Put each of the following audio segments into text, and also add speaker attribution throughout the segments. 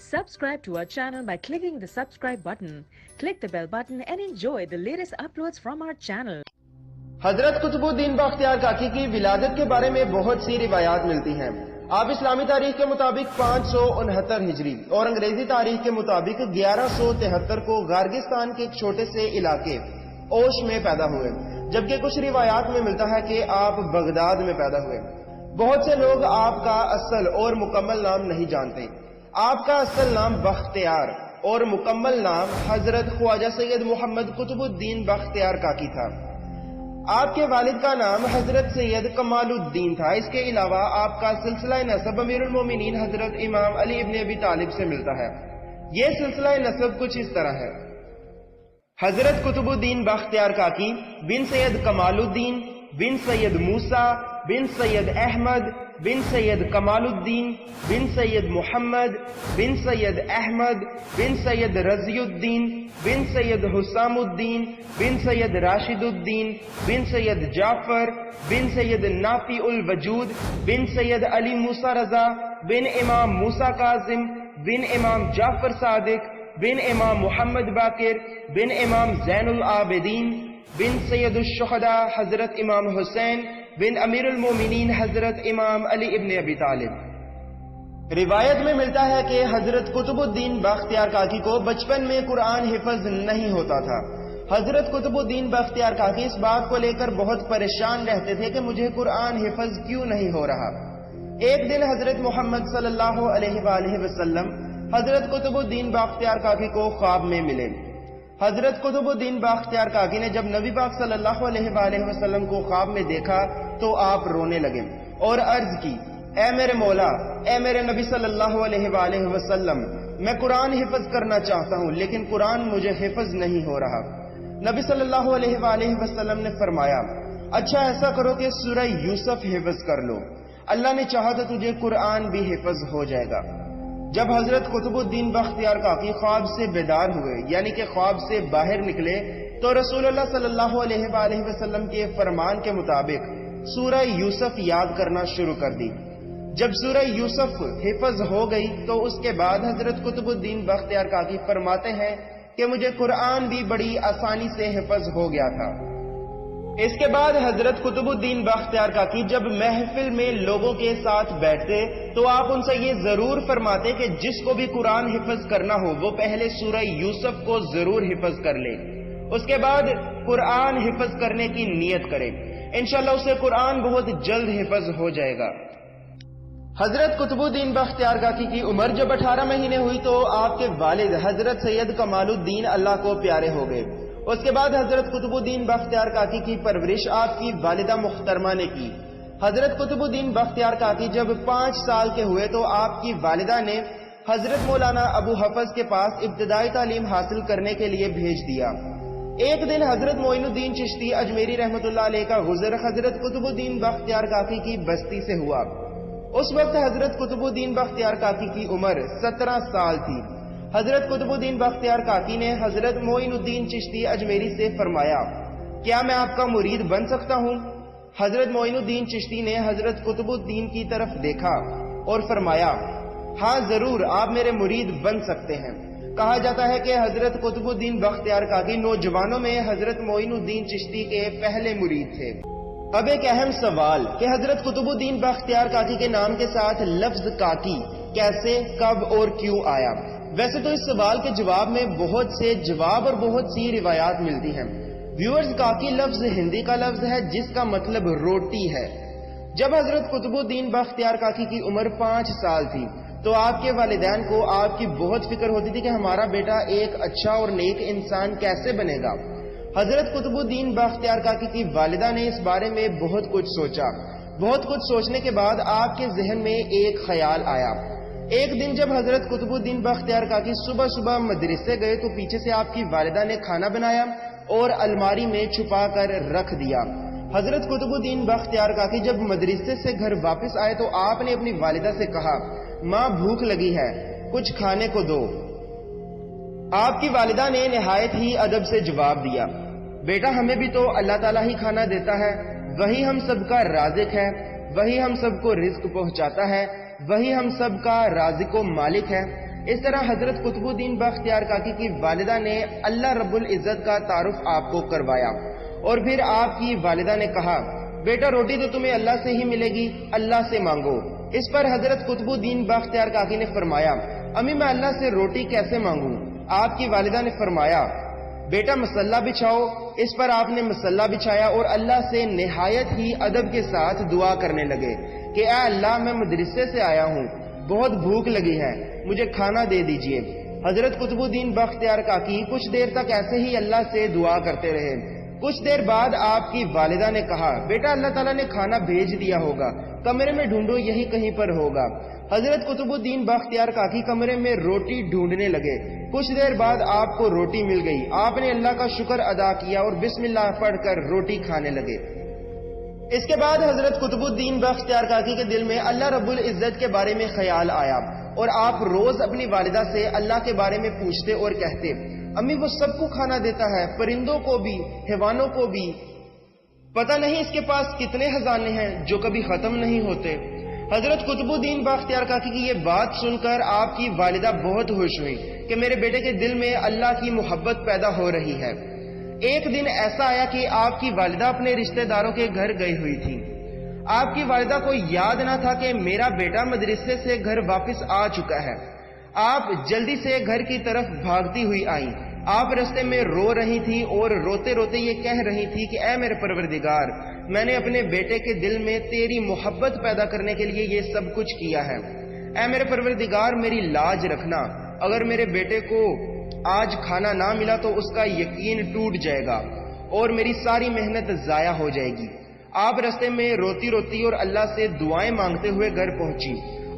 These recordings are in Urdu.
Speaker 1: Subscribe to our channel by clicking the subscribe button. Click the bell button and enjoy the latest uploads from our channel.
Speaker 2: حضرت قطبالدین بختیار کاکی کی ولادت کے بارے میں بہت سی روایات ملتی ہیں۔ آپ اسلامی تاریخ کے مطابق 569 ہجری اور انگریزی تاریخ کے مطابق 1173 کو غارگستان کے ایک چھوٹے سے علاقے اوش میں پیدا ہوئے، جبکہ کچھ روایات میں ملتا ہے کہ آپ بغداد میں پیدا ہوئے۔ بہت سے لوگ آپ کا اصل اور مکمل نام نہیں جانتے۔ آپ کا اصل نام بختیار اور مکمل نام حضرت خواجہ سید محمد قطب الدین بختیار کاکی تھا۔ آپ کے والد کا نام حضرت سید کمال الدین تھا۔ اس کے علاوہ آپ کا سلسلہ نسب امیر المومنین حضرت امام علی ابن ابی طالب سے ملتا ہے۔ یہ سلسلہ نسب کچھ اس طرح ہے: حضرت قطب الدین بختیار کاکی بن سید کمال الدین بن سید موسیٰ بن سید احمد بن سید کمال الدین بن سید محمد بن سید احمد بن سید رضی الدین بن سید حسام الدین بن سید راشد الدین بن سید جعفر بن سید نافع الوجود بن سید علی موسیٰ رضا بن امام موسیٰ کاظم بن امام جعفر صادق بن امام محمد باقر بن امام زین العابدین بن سید الشہداء حضرت امام حسین بن امیر المومنین حضرت امام علی ابن ابی طالب۔ روایت میں ملتا ہے کہ حضرت قطب الدین بختیار کاکی کو بچپن میں قرآن حفظ نہیں ہوتا تھا۔ حضرت قطب الدین بختیار کاکی اس بات کو لے کر بہت پریشان رہتے تھے کہ مجھے قرآن حفظ کیوں نہیں ہو رہا۔ ایک دن حضرت محمد صلی اللہ علیہ وآلہ وسلم حضرت قطب الدین بختیار کاکی کو خواب میں ملے۔ حضرت قطب الدین بختیار کاکی نے جب نبی پاک صلی اللہ علیہ وآلہ وسلم کو خواب میں دیکھا تو آپ رونے لگے اور عرض کی: اے میرے مولا، اے میرے نبی صلی اللہ علیہ وآلہ وسلم، میں قرآن حفظ کرنا چاہتا ہوں لیکن قرآن مجھے حفظ نہیں ہو رہا۔ نبی صلی اللہ علیہ وآلہ وسلم نے فرمایا: اچھا ایسا کرو کہ سورہ یوسف حفظ کر لو، اللہ نے چاہا تو تجھے قرآن بھی حفظ ہو جائے گا۔ جب حضرت قطب الدین بختیار کاکی خواب سے بیدار ہوئے، یعنی کہ خواب سے باہر نکلے، تو رسول اللہ صلی اللہ علیہ وآلہ وسلم کے فرمان کے مطابق سورہ یوسف یاد کرنا شروع کر دی۔ جب سورہ یوسف حفظ ہو گئی تو اس کے بعد حضرت قطب الدین بختیار کاکی فرماتے ہیں کہ مجھے قرآن بھی بڑی آسانی سے حفظ ہو گیا تھا۔ اس کے بعد حضرت قطب الدین بختیار کاکی جب محفل میں لوگوں کے ساتھ بیٹھتے تو آپ ان سے یہ ضرور فرماتے کہ جس کو بھی قرآن حفظ کرنا ہو وہ پہلے سورہ یوسف کو ضرور حفظ کر لے، اس کے بعد قرآن حفظ کرنے کی نیت کرے، انشاءاللہ اسے قرآن بہت جلد حفظ ہو جائے گا۔ حضرت قطب الدین بختیار کاکی کی عمر جب 18 مہینے ہوئی تو آپ کے والد حضرت سید کمال الدین اللہ کو پیارے ہو گئے۔ اس کے بعد حضرت قطب الدین بختیار کاکی کی پرورش آپ کی والدہ محترمہ نے کی۔ حضرت قطب الدین بختیار کاکی جب 5 سال کے ہوئے تو آپ کی والدہ نے حضرت مولانا ابو حفظ کے پاس ابتدائی تعلیم حاصل کرنے کے لیے بھیج دیا۔ ایک دن حضرت معین الدین چشتی اجمیری رحمۃ اللہ علیہ کا گزر حضرت قطب الدین بختیار کاکی کی بستی سے ہوا۔ اس وقت حضرت قطب الدین بختیار کاکی کی عمر 17 سال تھی۔ حضرت قطب الدین بختیار کاکی نے حضرت معین الدین چشتی اجمیری سے فرمایا: کیا میں آپ کا مرید بن سکتا ہوں؟ حضرت معین الدین چشتی نے حضرت قطب الدین کی طرف دیکھا اور فرمایا: ہاں ضرور، آپ میرے مرید بن سکتے ہیں۔ کہا جاتا ہے کہ حضرت قطب الدین بختیار کاکی نوجوانوں میں حضرت معین الدین چشتی کے پہلے مرید تھے۔ اب ایک اہم سوال کہ حضرت قطب الدین بختیار کاکی کے نام کے ساتھ لفظ کاکی کیسے، کب اور کیوں آیا؟ ویسے تو اس سوال کے جواب میں بہت سے جواب اور بہت سی روایات ملتی ہیں۔ ویورز، کاکی لفظ ہندی کا لفظ ہے جس کا مطلب روٹی ہے۔ جب حضرت قطب الدین بختیار کاکی کی عمر 5 سال تھی تو آپ کے والدین کو آپ کی بہت فکر ہوتی تھی کہ ہمارا بیٹا ایک اچھا اور نیک انسان کیسے بنے گا۔ حضرت قطب الدین بختیار کاکی کی والدہ نے اس بارے میں بہت کچھ سوچا۔ بہت کچھ سوچنے کے بعد آپ کے ذہن میں ایک خیال آیا۔ ایک دن جب حضرت قطب الدین بختیار کاکی صبح مدرسے گئے تو پیچھے سے آپ کی والدہ نے کھانا بنایا اور الماری میں چھپا کر رکھ دیا۔ حضرت قطب الدین بختیار کاکی جب مدرسے سے گھر واپس آئے تو آپ نے اپنی والدہ سے کہا: ماں بھوک لگی ہے، کچھ کھانے کو دو۔ آپ کی والدہ نے نہایت ہی ادب سے جواب دیا: بیٹا ہمیں بھی تو اللہ تعالیٰ ہی کھانا دیتا ہے، وہی ہم سب کا رازق ہے، وہی ہم سب کو رزق پہنچاتا ہے، وہی ہم سب کا رازق و مالک ہے۔ اس طرح حضرت قطب الدین بختیار کاکی کی والدہ نے اللہ رب العزت کا تعارف آپ کو کروایا، اور پھر آپ کی والدہ نے کہا بیٹا روٹی تو تمہیں اللہ سے ہی ملے گی، اللہ سے مانگو۔ اس پر حضرت قطب الدین بختیار کاکی نے فرمایا امی میں اللہ سے روٹی کیسے مانگوں؟ آپ کی والدہ نے فرمایا بیٹا مسلح بچھاؤ۔ اس پر آپ نے مسلح بچھایا اور اللہ سے نہایت ہی ادب کے ساتھ دعا کرنے لگے کہ اے اللہ میں مدرسے سے آیا ہوں، بہت بھوک لگی ہے، مجھے کھانا دے دیجئے۔ حضرت قطب الدین بختیار کاکی کچھ دیر تک ایسے ہی اللہ سے دعا کرتے رہے۔ کچھ دیر بعد آپ کی والدہ نے کہا بیٹا اللہ تعالیٰ نے کھانا بھیج دیا ہوگا، کمرے میں ڈھونڈو، یہی کہیں پر ہوگا۔ حضرت قطب الدین بختیار کاکی کمرے میں روٹی ڈھونڈنے لگے۔ کچھ دیر بعد آپ کو روٹی مل گئی۔ آپ نے اللہ کا شکر ادا کیا اور بسم اللہ پڑھ کر روٹی کھانے لگے۔ اس کے بعد حضرت قطب الدین بختیار کاکی کے دل میں اللہ رب العزت کے بارے میں خیال آیا، اور آپ روز اپنی والدہ سے اللہ کے بارے میں پوچھتے اور کہتے امی وہ سب کو کھانا دیتا ہے، پرندوں کو بھی، حیوانوں کو بھی، پتہ نہیں اس کے پاس کتنے خزانے ہیں جو کبھی ختم نہیں ہوتے۔ حضرت قطب الدین بختیار کاکی کی یہ بات سن کر آپ کی والدہ بہت خوش ہوئی کہ میرے بیٹے کے دل میں اللہ کی محبت پیدا ہو رہی ہے۔ ایک دن ایسا آیا کہ آپ کی والدہ اپنے رشتہ داروں کے گھر گئی ہوئی تھی۔ آپ کی والدہ کو یاد نہ تھا کہ میرا بیٹا مدرسے سے گھر واپس آ چکا ہے۔ آپ جلدی سے گھر کی طرف بھاگتی ہوئی آئیں۔ آپ رستے میں رو رہی تھی اور روتے روتے یہ کہہ رہی تھی کہ اے میرے پروردگار، میں نے اپنے بیٹے کے دل میں تیری محبت پیدا کرنے کے لیے یہ سب کچھ کیا ہے۔ اے میرے پروردگار میری لاج رکھنا، اگر میرے بیٹے کو آج کھانا نہ ملا تو اس کا یقین ٹوٹ جائے گا اور میری ساری محنت ضائع ہو جائے گی۔ آپ رستے میں روتی روتی اور اللہ سے دعائیں مانگتے ہوئے گھر پہنچی۔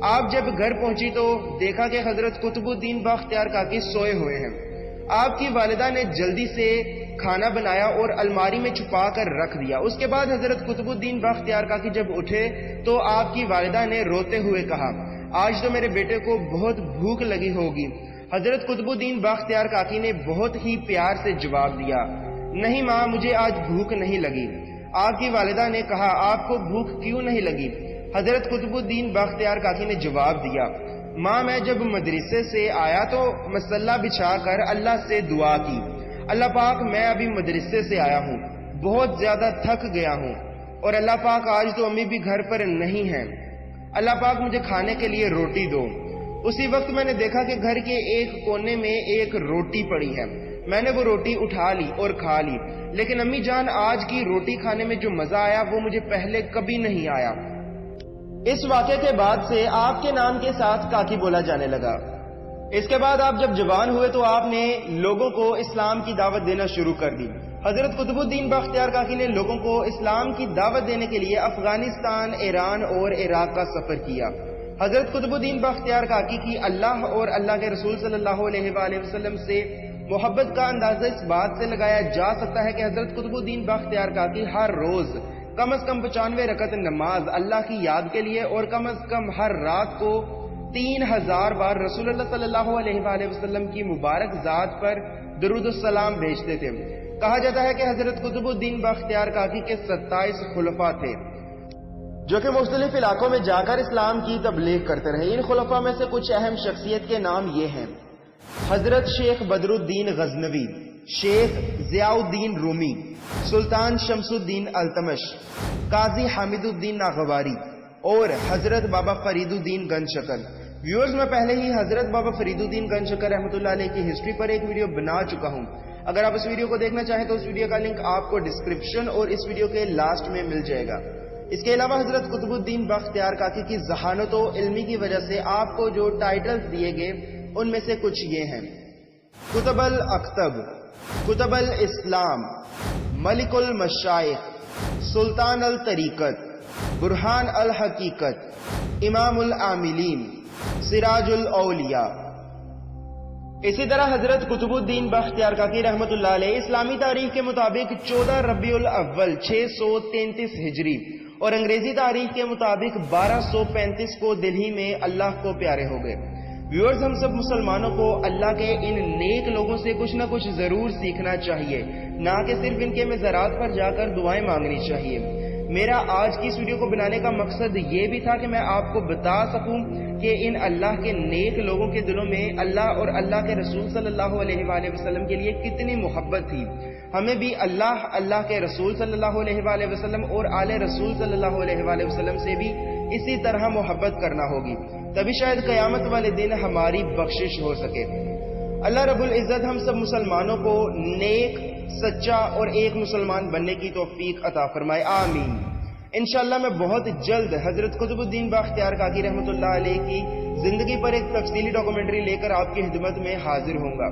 Speaker 2: آپ جب گھر پہنچی تو دیکھا کہ حضرت قطب الدین بختیار کاکی سوئے ہوئے ہیں۔ آپ کی والدہ نے جلدی سے کھانا بنایا اور الماری میں چھپا کر رکھ دیا۔ اس کے بعد حضرت قطب الدین بختیار کاکی جب اٹھے تو آپ کی والدہ نے روتے ہوئے کہا آج تو میرے بیٹے کو بہت بھوک لگی ہوگی۔ حضرت قطب الدین بختیار کاکی نے بہت ہی پیار سے جواب دیا نہیں ماں مجھے آج بھوک نہیں لگی۔ آپ کی والدہ نے کہا آپ کو بھوک کیوں نہیں لگی؟ حضرت قطب الدین بختیار کاکی نے جواب دیا ماں میں جب مدرسے سے آیا تو مسلح بچھا کر اللہ سے دعا کی، اللہ پاک میں ابھی مدرسے سے آیا ہوں، بہت زیادہ تھک گیا ہوں، اور اللہ پاک آج تو امی بھی گھر پر نہیں ہیں، اللہ پاک مجھے کھانے کے لیے روٹی دو۔ اسی وقت میں نے دیکھا کہ گھر کے ایک کونے میں ایک روٹی پڑی ہے، میں نے وہ روٹی اٹھا لی اور کھا لی، لیکن امی جان آج کی روٹی کھانے میں جو مزہ آیا وہ مجھے پہلے کبھی نہیں آیا۔ اس واقعے کے بعد سے آپ کے نام کے ساتھ کاکی بولا جانے لگا۔ اس کے بعد آپ جب جوان ہوئے تو آپ نے لوگوں کو اسلام کی دعوت دینا شروع کر دی۔ حضرت قطب الدین بختیار کاکی نے لوگوں کو اسلام کی دعوت دینے کے لیے افغانستان، ایران اور عراق کا سفر کیا۔ حضرت قطب الدین بختیار کاکی کی اللہ اور اللہ کے رسول صلی اللہ علیہ وآلہ وسلم سے محبت کا اندازہ اس بات سے لگایا جا سکتا ہے کہ حضرت قطب الدین بختیار کاکی ہر روز کم از کم 95 رکعت نماز اللہ کی یاد کے لیے اور کم از کم ہر رات کو 3000 بار رسول اللہ صلی اللہ علیہ وآلہ وسلم کی مبارک ذات پر درود السلام بھیجتے تھے۔ کہا جاتا ہے کہ حضرت قطب الدین بختیار کاکی کے 27 خلفاء تھے جو کہ مختلف علاقوں میں جا کر اسلام کی تبلیغ کرتے رہے۔ ان خلفاء میں سے کچھ اہم شخصیت کے نام یہ ہیں: حضرت شیخ بدر الدین غزنوی، شیخ ضیاء الدین رومی، سلطان شمس الدین التمش، قاضی حامد الدین ناغواری اور حضرت بابا فرید الدین گنج شکر۔ ویورز میں پہلے ہی حضرت بابا فرید الدین گنج شکر رحمۃ اللہ علیہ کی ہسٹری پر ایک ویڈیو بنا چکا ہوں، اگر آپ اس ویڈیو کو دیکھنا چاہیں تو اس ویڈیو کا لنک آپ کو ڈسکرپشن اور اس ویڈیو کے لاسٹ میں مل جائے گا۔ اس کے علاوہ حضرت قطب الدین بختیار کاکی کی ذہانت و علمی کی وجہ سے آپ کو جو ٹائٹلز دیے گئے ان میں سے کچھ یہ ہیں: کتب الاکتب، کتب الاسلام، ملک المشائخ، سلطان الطریقت، برہان الحقیقت، امام العاملین، سراج الاولیاء۔ اسی طرح حضرت قطب الدین بختیار کاکی رحمۃ اللہ علیہ اسلامی تاریخ کے مطابق 14 ربیع الاول 633 ہجری اور انگریزی تاریخ کے مطابق 1235 کو دلہی میں اللہ کو پیارے ہو گئے۔ ویورز، ہم سب مسلمانوں کو اللہ کے ان نیک لوگوں سے کچھ نہ کچھ ضرور سیکھنا چاہیے، نہ کہ صرف ان کے مزارات پر جا کر دعائیں مانگنی چاہیے۔ میرا آج کی اس ویڈیو کو بنانے کا مقصد یہ بھی تھا کہ میں آپ کو بتا سکوں کہ ان اللہ کے نیک لوگوں کے دلوں میں اللہ اور اللہ کے رسول صلی اللہ علیہ وآلہ وسلم کے لیے کتنی محبت تھی. ہمیں بھی اللہ کے رسول صلی اللہ علیہ وآلہ وسلم اور آل رسول صلی اللہ علیہ وآلہ وسلم سے بھی اسی طرح محبت کرنا ہوگی, تبھی شاید قیامت والے دن ہماری بخشش ہو سکے. اللہ رب العزت ہم سب مسلمانوں کو نیک, سچا اور ایک مسلمان بننے کی توفیق عطا فرمائے, آمین. انشاءاللہ میں بہت جلد حضرت قطب الدین بااختیار کاکی رحمۃ اللہ علیہ کی زندگی پر ایک تفصیلی ڈاکومنٹری لے کر آپ کی خدمت میں حاضر ہوں گا.